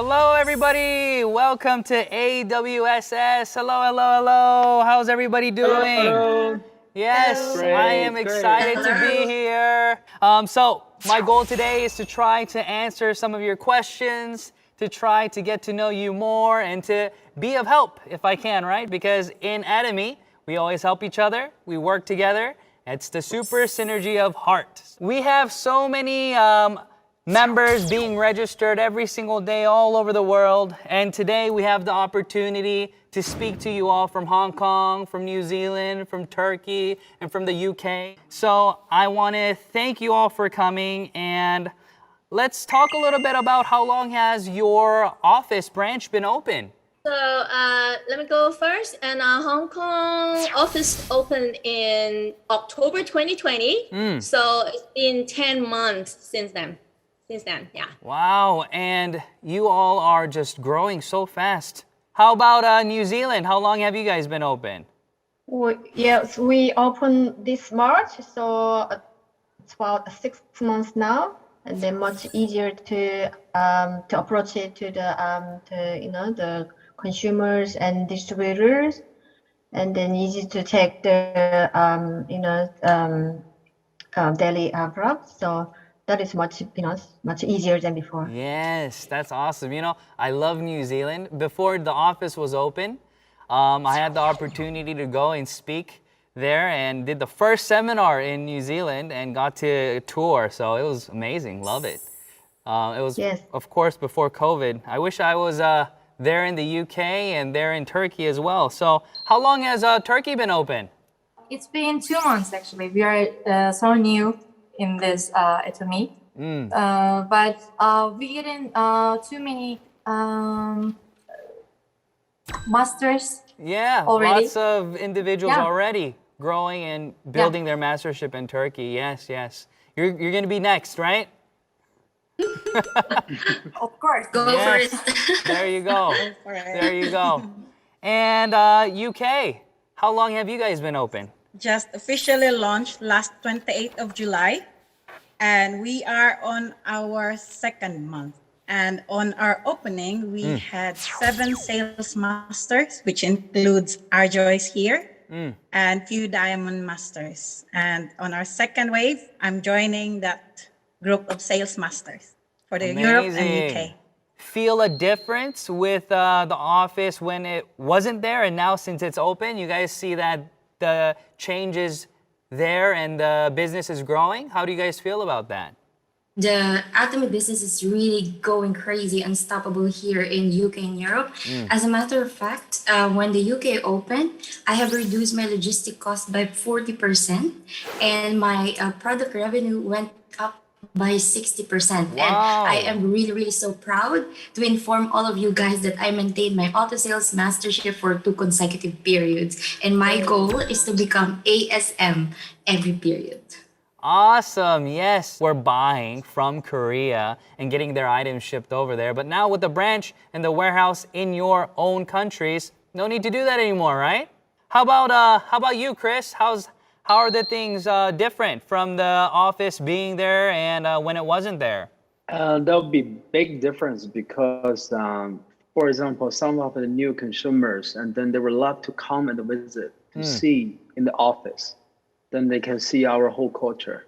Hello, everybody. Welcome to AWSS. Hello, hello, hello. How's everybody doing? Hello. Yes, Great, I am great. excited to be here. So my goal today is to try to answer some of your questions, to try to get to know you more, and to be of help if I can, right? Because in Atomy, we always help each other. We work together. It's the super synergy of heart. We have so many members being registered every single day all over the world. And today we have the opportunity to speak to you all from Hong Kong, from New Zealand, from Turkey, and from the UK. So I want to thank you all for coming, and let's talk a little bit about how long has your office branch been open? So let me go first. And Hong Kong office opened in October 2020. So it's been 10 months since then. Yeah. Wow, and you all are just growing so fast. How about New Zealand? How long have you guys been open? Yes, we opened this March, so it's about 6 months now, and then much easier to approach it to the consumers and distributors, and then easy to take the daily products. So that is much easier than before. Yes, that's awesome. You know, I love New Zealand. Before the office was open, I had the opportunity to go and speak there and did the first seminar in New Zealand and got to tour. So it was amazing. Love it. It was, Yes. of course, before COVID. I wish I was there in the UK and there in Turkey as well. So how long has Turkey been open? It's been 2 months actually. We are so new in this atomy, but we getting too many masters. Yeah, already. Lots of individuals Yeah. already growing and building their mastership in Turkey. Yes, yes. You're going to be next, right? Of course. Go for it. There you go. There you go. And UK, how long have you guys been open? Just officially launched last 28th of July, and we are on our 2nd month. And on our opening, we had 7 sales masters, which includes ARJOYCE here, and few diamond masters. And on our 2nd wave, I'm joining that group of sales masters for the Europe and UK. Feel a difference with the office when it wasn't there, and now since it's open, you guys see that the changes there and the business is growing? How do you guys feel about that? The atomy business is really going crazy, unstoppable here in UK and Europe. As a matter of fact, when the UK opened, I have reduced my logistic cost by 40%, and my product revenue went up by 60%. Wow. And I am really, really so proud to inform all of you guys that I maintained my auto sales mastership for 2 consecutive periods. And my goal is to become ASM every period. Awesome, yes. We're buying from Korea and getting their items shipped over there. But now with the branch and the warehouse in your own countries, no need to do that anymore, right? How about you, Chris? How are the things different from the office being there and when it wasn't there? There'll be big difference because, for example, some of the new consumers, and then they will love to come and visit to see in the office. Then they can see our whole culture.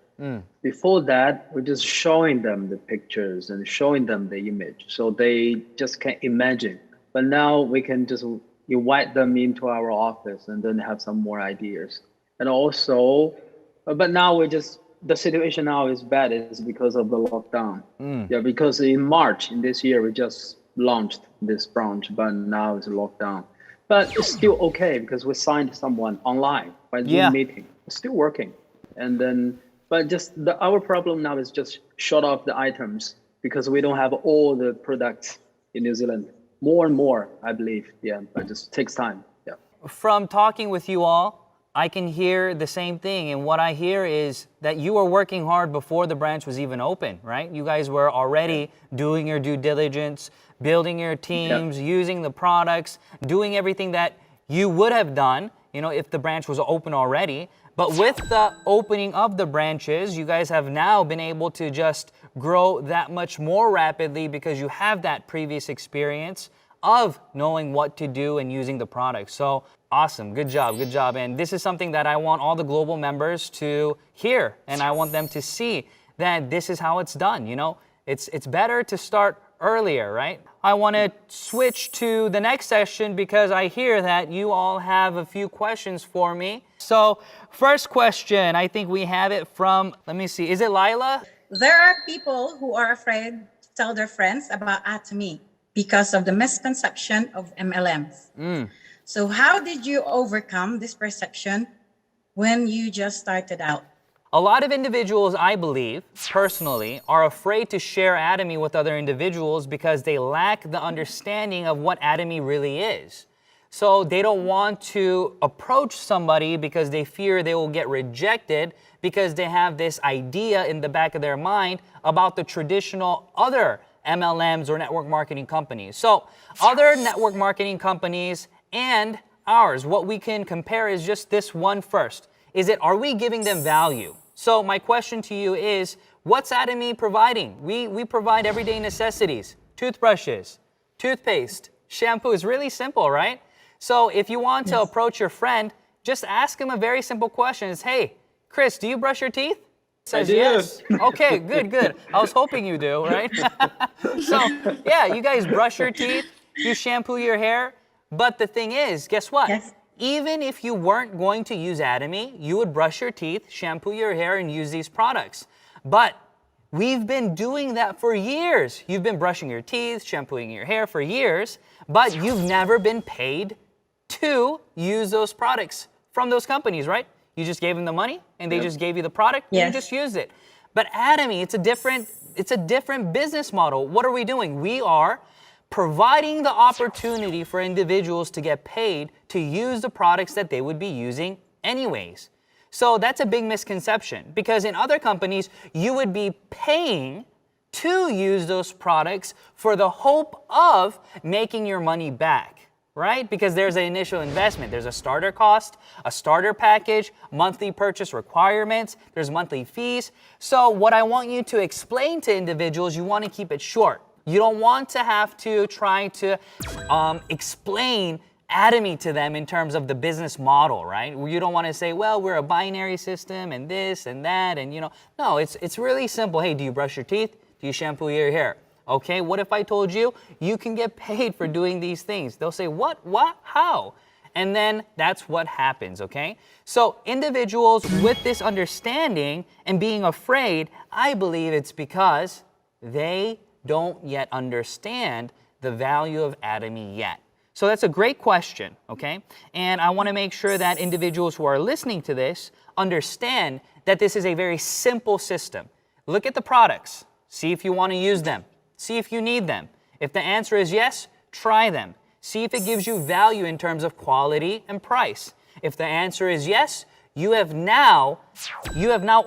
Before that, we're just showing them the pictures and showing them the image, so they just can't imagine. But now we can just invite them into our office and then have some more ideas. And also, but now the situation now is bad is because of the lockdown. Yeah, because in March in this year, we just launched this branch, but now it's locked down. But it's still okay because we signed someone online by Zoom meeting. It's still working. And then, but just our problem now is just short of the items because we don't have all the products in New Zealand. More and more, I believe. Yeah, but it just takes time. Yeah. From talking with you all, I can hear the same thing. And what I hear is that you were working hard before the branch was even open, right? You guys were already doing your due diligence, building your teams, using the products, doing everything that you would have done, if the branch was open already. But with the opening of the branches, you guys have now been able to just grow that much more rapidly because you have that previous experience of knowing what to do and using the product. So awesome, good job, good job. And this is something that I want all the global members to hear, and I want them to see that this is how it's done. You know, it's better to start earlier, right? I want to switch to the next session because I hear that you all have a few questions for me. So first question, I think we have it from, let me see, is it Lila? There are people who are afraid to tell their friends about atomy because of the misconception of MLMs. So how did you overcome this perception when you just started out? A lot of individuals, I believe, personally, are afraid to share atomy with other individuals because they lack the understanding of what atomy really is. So they don't want to approach somebody because they fear they will get rejected because they have this idea in the back of their mind about the traditional other MLMs or network marketing companies. So other network marketing companies and ours, what we can compare is just this one first. Are we giving them value? So my question to you is, what's Atomy providing? We provide everyday necessities, toothbrushes, toothpaste, shampoo. It's really simple, right? So if you want to approach your friend, just ask him a very simple question. It's, hey, Chris, do you brush your teeth? Says I do. yes. Okay, good. I was hoping you do, right? So yeah, you guys brush your teeth, you shampoo your hair. But the thing is, guess what? Yes. Even if you weren't going to use Atomy, you would brush your teeth, shampoo your hair, and use these products. But we've been doing that for years. You've been brushing your teeth, shampooing your hair for years, but you've never been paid to use those products from those companies, right? You just gave them the money, and they just gave you the product, and you just used it. But Atomy, it's a different business model. What are we doing? We are providing the opportunity for individuals to get paid to use the products that they would be using anyways. So that's a big misconception because in other companies, you would be paying to use those products for the hope of making your money back, right? Because there's an initial investment. There's a starter cost, a starter package, monthly purchase requirements, there's monthly fees. So what I want you to explain to individuals, you want to keep it short. You don't want to have to try to explain Atomy to them in terms of the business model, right? You don't want to say, well, we're a binary system and this and that and no, it's really simple. Hey, do you brush your teeth? Do you shampoo your hair? Okay, what if I told you you can get paid for doing these things? They'll say, what, how? And then that's what happens, okay? So individuals with this understanding and being afraid, I believe it's because they don't yet understand the value of Atomy yet. So that's a great question, okay? And I want to make sure that individuals who are listening to this understand that this is a very simple system. Look at the products. See if you want to use them. See if you need them. If the answer is yes, try them. See if it gives you value in terms of quality and price. If the answer is yes, you have now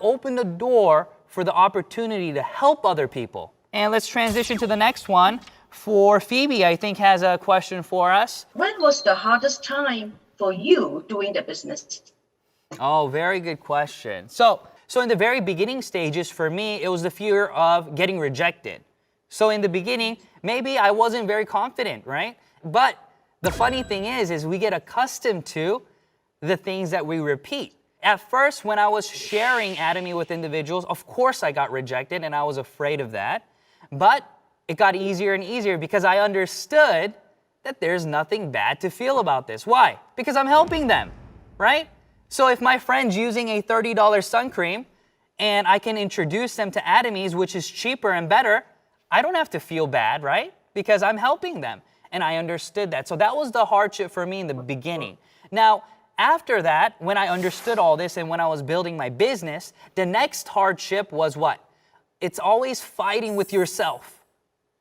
opened the door for the opportunity to help other people. And let's transition to the next one. For Phoebe, I think has a question for us. When was the hardest time for you doing the business? Oh, very good question. So in the very beginning stages for me, it was the fear of getting rejected. So in the beginning, maybe I wasn't very confident, right? But the funny thing is we get accustomed to the things that we repeat. At first, when I was sharing Atomy with individuals, of course I got rejected and I was afraid of that. But it got easier and easier because I understood that there's nothing bad to feel about this. Why? Because I'm helping them, right? So if my friend's using a $30 sun cream and I can introduce them to Atomy's, which is cheaper and better, I don't have to feel bad, right? Because I'm helping them. And I understood that. So that was the hardship for me in the beginning. Now, after that, when I understood all this and when I was building my business, the next hardship was what? It's always fighting with yourself.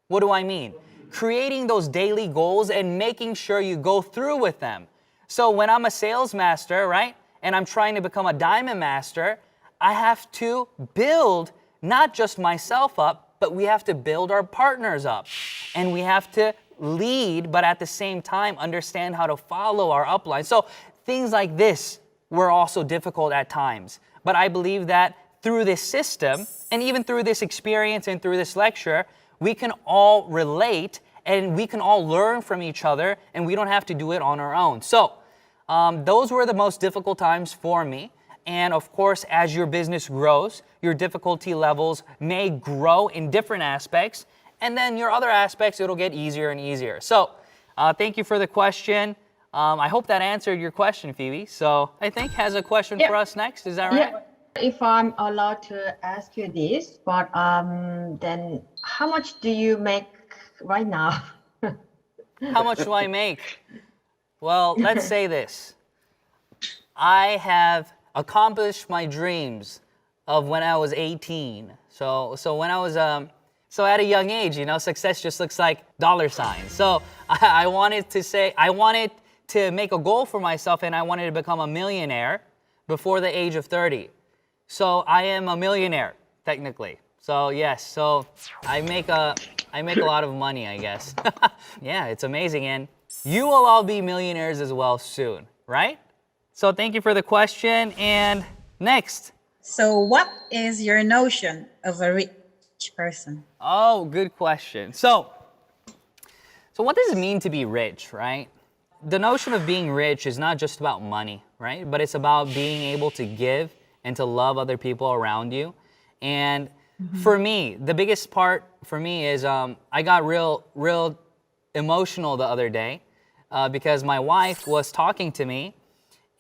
What do I mean? Creating those daily goals and making sure you go through with them. So when I'm a sales master, right, and I'm trying to become a diamond master, I have to build not just myself up, but we have to build our partners up. And we have to lead, but at the same time, understand how to follow our upline. So things like this were also difficult at times. But I believe that through this system and even through this experience and through this lecture, we can all relate and we can all learn from each other, and we don't have to do it on our own. So those were the most difficult times for me. And of course, as your business grows, your difficulty levels may grow in different aspects, and then your other aspects, it'll get easier and easier. So thank you for the question. I hope that answered your question, Phoebe. So I think has a question for us next. Is that right? Yeah. If I'm allowed to ask you this, but then how much do you make right now? How much do I make? Well, let's say this. I have accomplished my dreams of when I was 18. So when I was so at a young age, you know, success just looks like dollar signs. So I wanted to make a goal for myself, and I wanted to become a millionaire before the age of 30. So I am a millionaire technically. So yes, so I make a lot of money, I guess. Yeah, it's amazing, and you will all be millionaires as well soon, right? So thank you for the question. And next. So what is your notion of a rich person? Oh, good question. So what does it mean to be rich, right? The notion of being rich is not just about money, right? But it's about being able to give and to love other people around you. And for me, the biggest part for me is I got real emotional the other day because my wife was talking to me,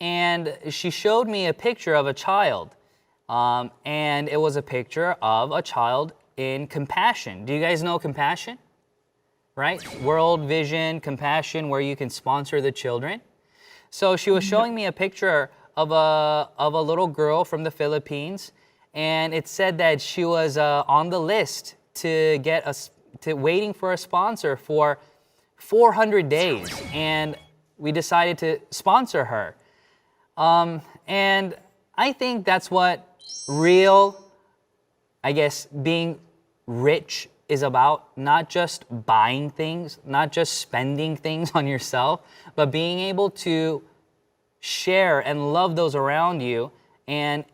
and she showed me a picture of a child. And it was a picture of a child in Compassion. Do you guys know Compassion? Right? World Vision, Compassion, where you can sponsor the children. So she was showing me a picture of a little girl from the Philippines, and it said that she was on the list to waiting for a sponsor for 400 days, and we decided to sponsor her. And I think that's what real, I guess, being rich is about. Not just buying things, not just spending things on yourself, but being able to share and love those around you and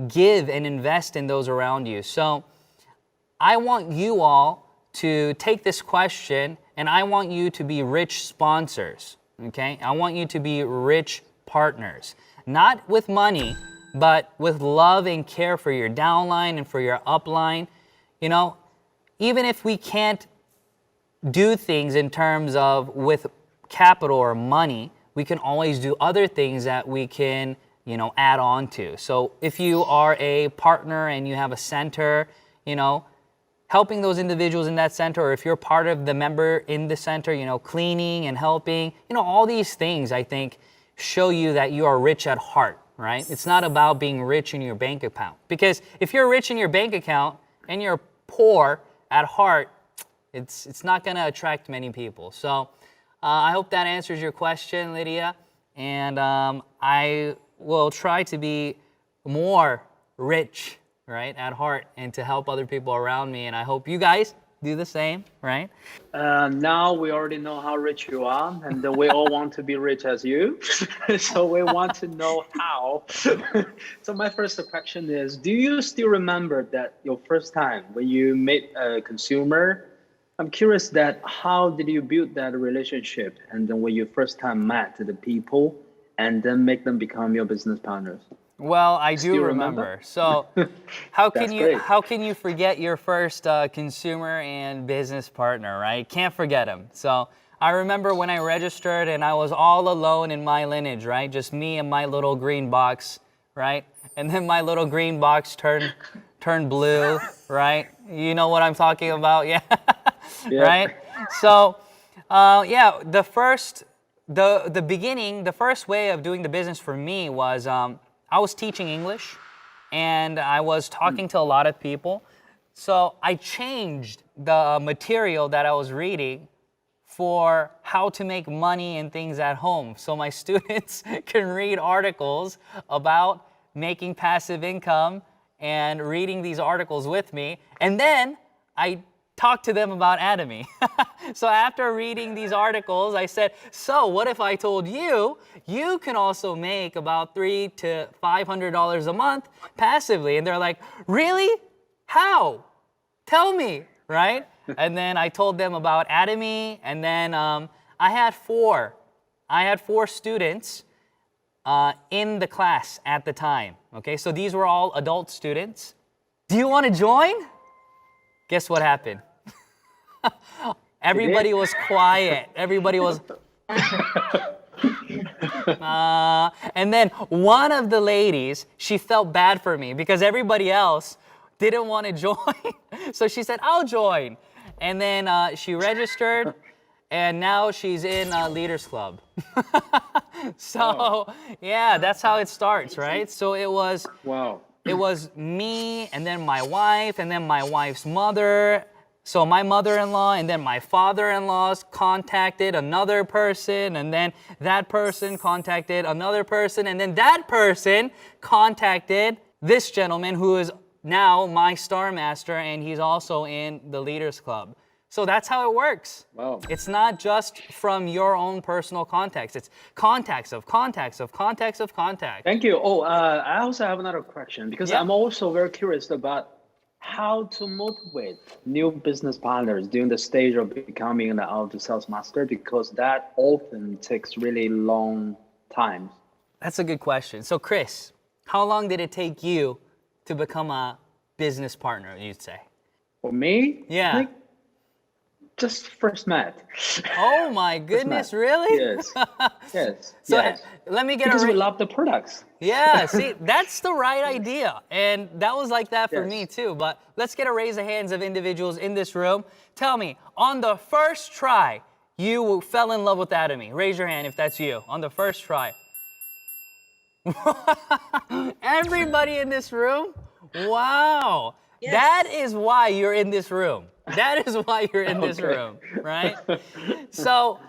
give and invest in those around you. So I want you all to take this question, and I want you to be rich sponsors, okay? I want you to be rich partners, not with money, but with love and care for your downline and for your upline. You know, even if we can't do things in terms of with capital or money, we can always do other things that we can, you know, add on to. So if you are a partner and you have a center, you know, helping those individuals in that center, or if you're part of the member in the center, you know, cleaning and helping, you know, all these things, I think, show you that you are rich at heart, right? It's not about being rich in your bank account. Because if you're rich in your bank account and you're poor at heart, it's not going to attract many people. So I hope that answers your question, Lydia. And I will try to be more rich, right, at heart, and to help other people around me. And I hope you guys do the same, right? Now we already know how rich you are, and then we all want to be rich as you. So we want to know how. So my first question is, do you still remember that your first time when you met a consumer? I'm curious that how did you build that relationship, and then when you first time met the people and then make them become your business partners? Well, I do remember. So how can you forget your first consumer and business partner, right? Can't forget him. So I remember when I registered and I was all alone in my lineage, right? Just me and my little green box, right? And then my little green box turned blue, right? You know what I'm talking about, yeah? Yeah. Right? So yeah, the first way of doing the business for me was I was teaching English, and I was talking to a lot of people. So I changed the material that I was reading for how to make money and things at home. So my students can read articles about making passive income and reading these articles with me. And then I talk to them about Atomy. So after reading these articles, I said, so what if I told you, you can also make about $300 to $500 a month passively? And they're like, really? How? Tell me, right? And then I told them about Atomy, and then I had four students in the class at the time. Okay, so these were all adult students. Do you want to join? Guess what happened? Everybody was quiet. Everybody was. And then one of the ladies, she felt bad for me because everybody else didn't want to join. So she said, I'll join. And then she registered, and now she's in Leaders Club. So, yeah, that's how it starts, right? So it was. Wow. It was me, and then my wife, and then my wife's mother. So my mother-in-law and then my father-in-law's contacted another person, and then that person contacted another person, and then that person contacted this gentleman who is now my Star Master, and he's also in the Leaders Club. So that's how it works. Wow. It's not just from your own personal contacts. It's contacts of contacts of contacts of contacts. Thank you. Oh, I also have another question because Yeah. I'm also very curious about how to motivate new business partners during the stage of becoming an auto sales master, because that often takes really long time. That's a good question. So Chris, how long did it take you to become a business partner, you'd say? For me, Yeah. I think just first met. Oh my goodness, really? Yes. Yes. So yes. let me get Because a we love the products. Yeah, see, that's the right idea. And that was like that for Yes. me too. But let's get a raise of hands of individuals in this room. Tell me, on the first try, you fell in love with Atomy. Raise your hand if that's you, on the first try. Everybody in this room? Wow. Yes. That is why you're in this room. That is why you're in this room, right? So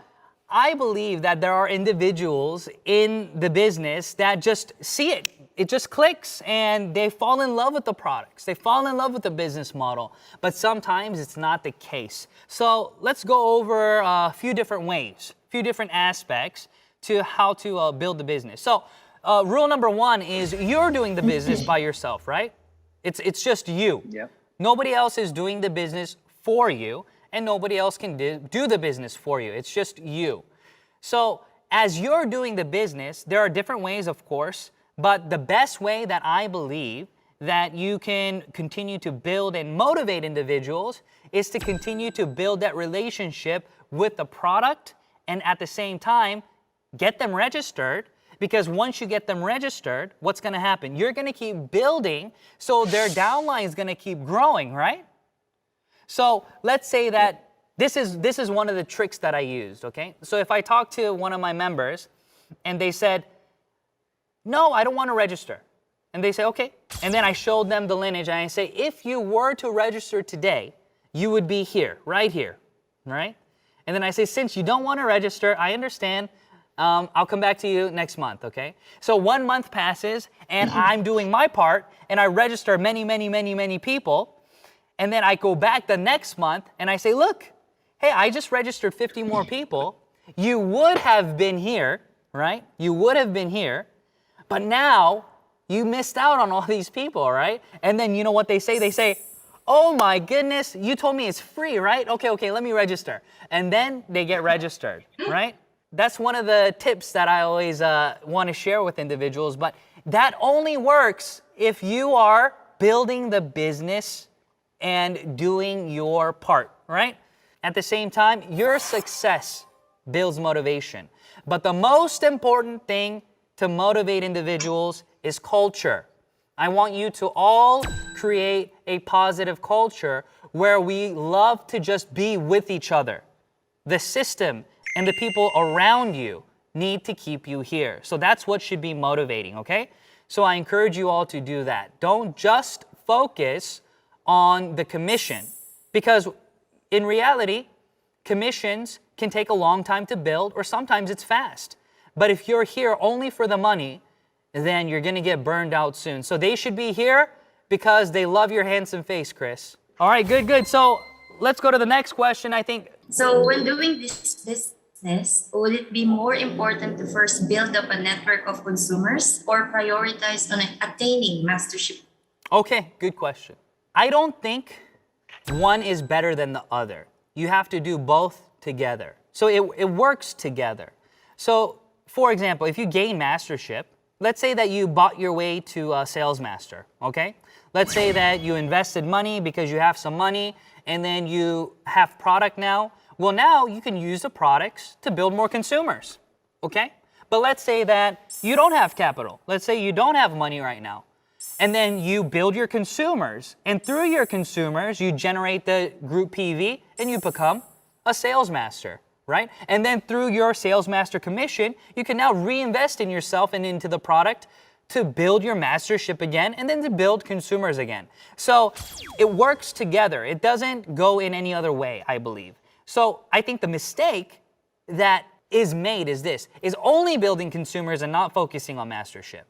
I believe that there are individuals in the business that just see it. It just clicks and they fall in love with the products. They fall in love with the business model. But sometimes it's not the case. So let's go over a few different ways, a few different aspects to how to build the business. So rule number one is you're doing the business by yourself, right? It's just you. Yep. Nobody else is doing the business for you, and nobody else can do the business for you. It's just you. So as you're doing the business, there are different ways, of course, but the best way that I believe that you can continue to build and motivate individuals is to continue to build that relationship with the product, and at the same time, get them registered. Because once you get them registered, what's going to happen? You're going to keep building, so their downline is going to keep growing, right? So let's say that this is one of the tricks that I used, okay? So if I talk to one of my members and they said, no, I don't want to register. And they say, okay. And then I showed them the lineage and I say, if you were to register today, you would be here, right? And then I say, since you don't want to register, I understand. I'll come back to you next month, okay? So 1 month passes, and I'm doing my part, and I register many people, and then I go back the next month, and I say, look, hey, I just registered 50 more people. You would have been here, right? You would have been here, but now you missed out on all these people, right? And then you know what they say? They say, oh my goodness, you told me it's free, right? Okay, let me register. And then they get registered, right? That's one of the tips that I always want to share with individuals, but that only works if you are building the business and doing your part, right? At the same time, your success builds motivation. But the most important thing to motivate individuals is culture. I want you to all create a positive culture where we love to just be with each other. The system and the people around you need to keep you here. So that's what should be motivating, okay? So I encourage you all to do that. Don't just focus on the commission, because in reality, commissions can take a long time to build, or sometimes it's fast. But if you're here only for the money, then you're gonna get burned out soon. So they should be here because they love your handsome face, Chris. All right, good. So let's go to the next question. I think So when doing this business, would it be more important to first build up a network of consumers or prioritize on attaining mastership? okay, good question. I don't think one is better than the other. You have to do both together. So it works together. So for example, if you gain mastership, let's say that you bought your way to a sales master, okay? Let's say that you invested money because you have some money and then you have product now. Well, now you can use the products to build more consumers, okay? But let's say that you don't have capital. Let's say you don't have money right now. And then you build your consumers, and through your consumers, you generate the group PV and you become a sales master, right? And then through your sales master commission, you can now reinvest in yourself and into the product to build your mastership again and then to build consumers again. So it works together. It doesn't go in any other way, I believe. So I think the mistake that is made is this, is only building consumers and not focusing on mastership,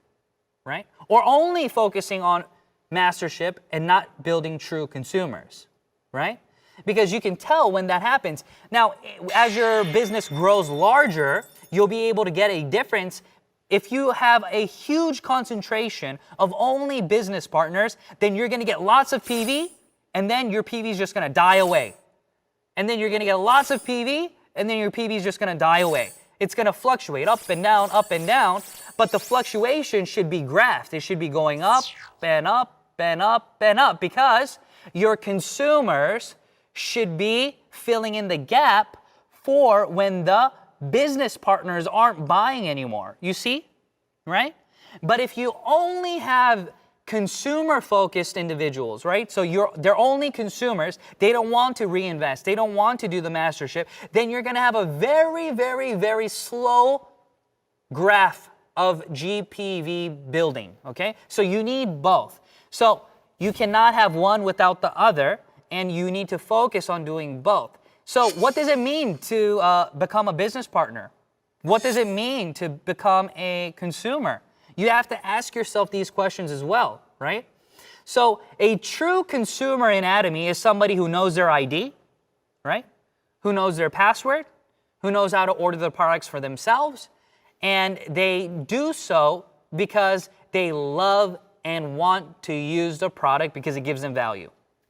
right? Or only focusing on mastership and not building true consumers, right? Because you can tell when that happens. Now, as your business grows larger, you'll be able to get a difference. If you have a huge concentration of only business partners, then you're gonna get lots of PV, and then your PV is just gonna die away. And then you're gonna get lots of PV, and then your PV is just gonna die away. It's gonna fluctuate up and down, but the fluctuation should be graphed. It should be going up and up and up and up because your consumers should be filling in the gap for when the business partners aren't buying anymore. You see, right? But if you only have consumer-focused individuals, right? So they're only consumers. They don't want to reinvest. They don't want to do the mastership. Then you're going to have a very, very, very slow graph of GPV building, okay? So you need both. So you cannot have one without the other, and you need to focus on doing both. So what does it mean to become a business partner? What does it mean to become a consumer? You have to ask yourself these questions as well, right? So a true consumer in Atomy is somebody who knows their ID, right? Who knows their password, who knows how to order the products for themselves, and they do so because they love and want to use the product because it gives them value.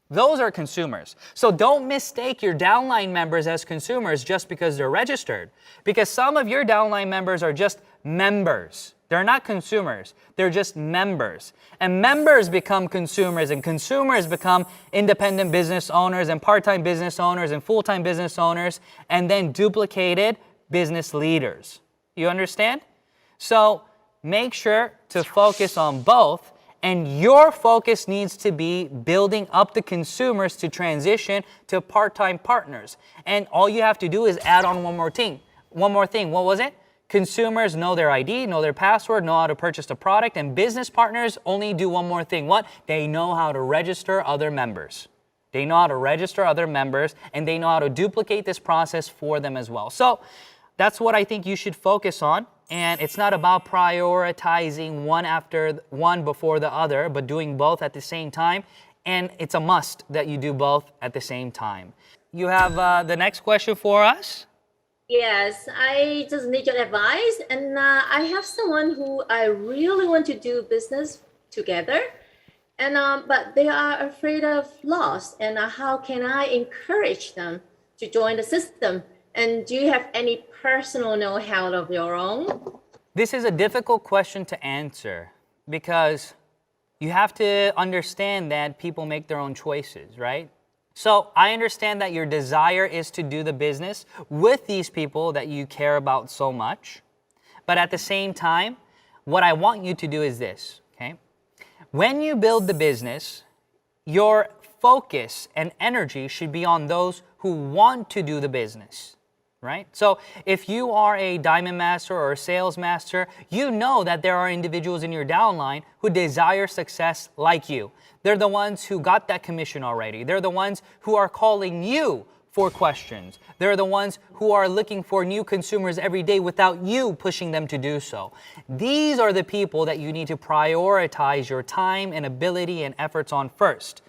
Those are consumers. So don't mistake your downline members as consumers just because they're registered. Because some of your downline members are just members. They're not consumers. They're just members. And members become consumers, and consumers become independent business owners and part-time business owners and full-time business owners, and then duplicated business leaders. You understand? So make sure to focus on both. And your focus needs to be building up the consumers to transition to part-time partners. And all you have to do is add on one more thing. What was it? Consumers know their ID, know their password, know how to purchase the product, and business partners only do one more thing. What? They know how to register other members. They know how to register other members, and they know how to duplicate this process for them as well. So that's what I think you should focus on. And it's not about prioritizing one before the other, but doing both at the same time. And it's a must that you do both at the same time. You have the next question for us? Yes, I just need your advice. And I have someone who I really want to do business together. And but they are afraid of loss. And how can I encourage them to join the system? And do you have any personal know-how of your own? This is a difficult question to answer because you have to understand that people make their own choices, right? So I understand that your desire is to do the business with these people that you care about so much. But at the same time, what I want you to do is this, okay? When you build the business, your focus and energy should be on those who want to do the business. Right? So if you are a diamond master or a sales master, you know that there are individuals in your downline who desire success like you. They're the ones who got that commission already. They're the ones who are calling you for questions. They're the ones who are looking for new consumers every day without you pushing them to do so. These are the people that you need to prioritize your time and ability and efforts on first.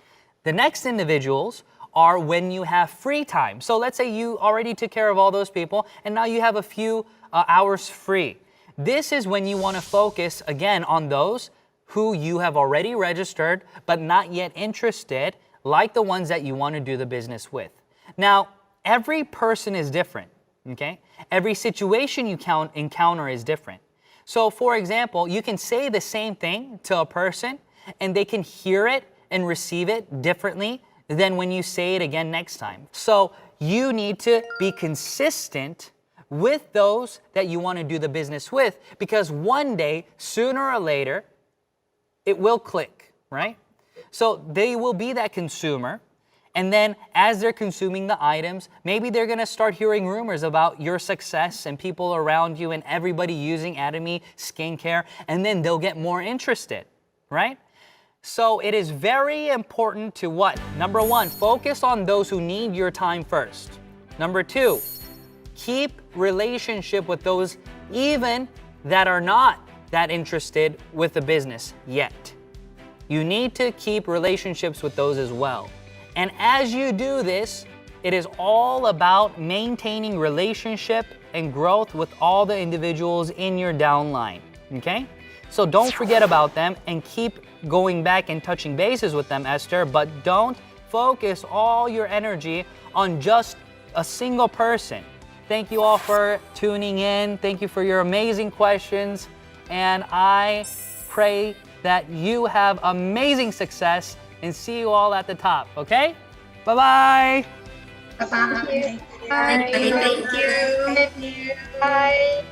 The next individuals are when you have free time. So let's say you already took care of all those people and now you have a few hours free. This is when you want to focus again on those who you have already registered but not yet interested, like the ones that you want to do the business with. Now, every person is different, okay? Every situation you encounter is different. So for example, you can say the same thing to a person and they can hear it and receive it differently than when you say it again next time. So you need to be consistent with those that you want to do the business with, because one day, sooner or later, it will click, right? So they will be that consumer. And then as they're consuming the items, maybe they're going to start hearing rumors about your success and people around you and everybody using Atomy skincare, and then they'll get more interested, right? So it is very important to what? Number one, focus on those who need your time first. Number two, keep relationship with those even that are not that interested with the business yet. You need to keep relationships with those as well. And as you do this, it is all about maintaining relationship and growth with all the individuals in your downline, okay? So don't forget about them and keep going back and touching bases with them, Esther, but don't focus all your energy on just a single person. Thank you all for tuning in. Thank you for your amazing questions. And I pray that you have amazing success and see you all at the top, okay? Bye-bye. Bye. Thank you. Bye.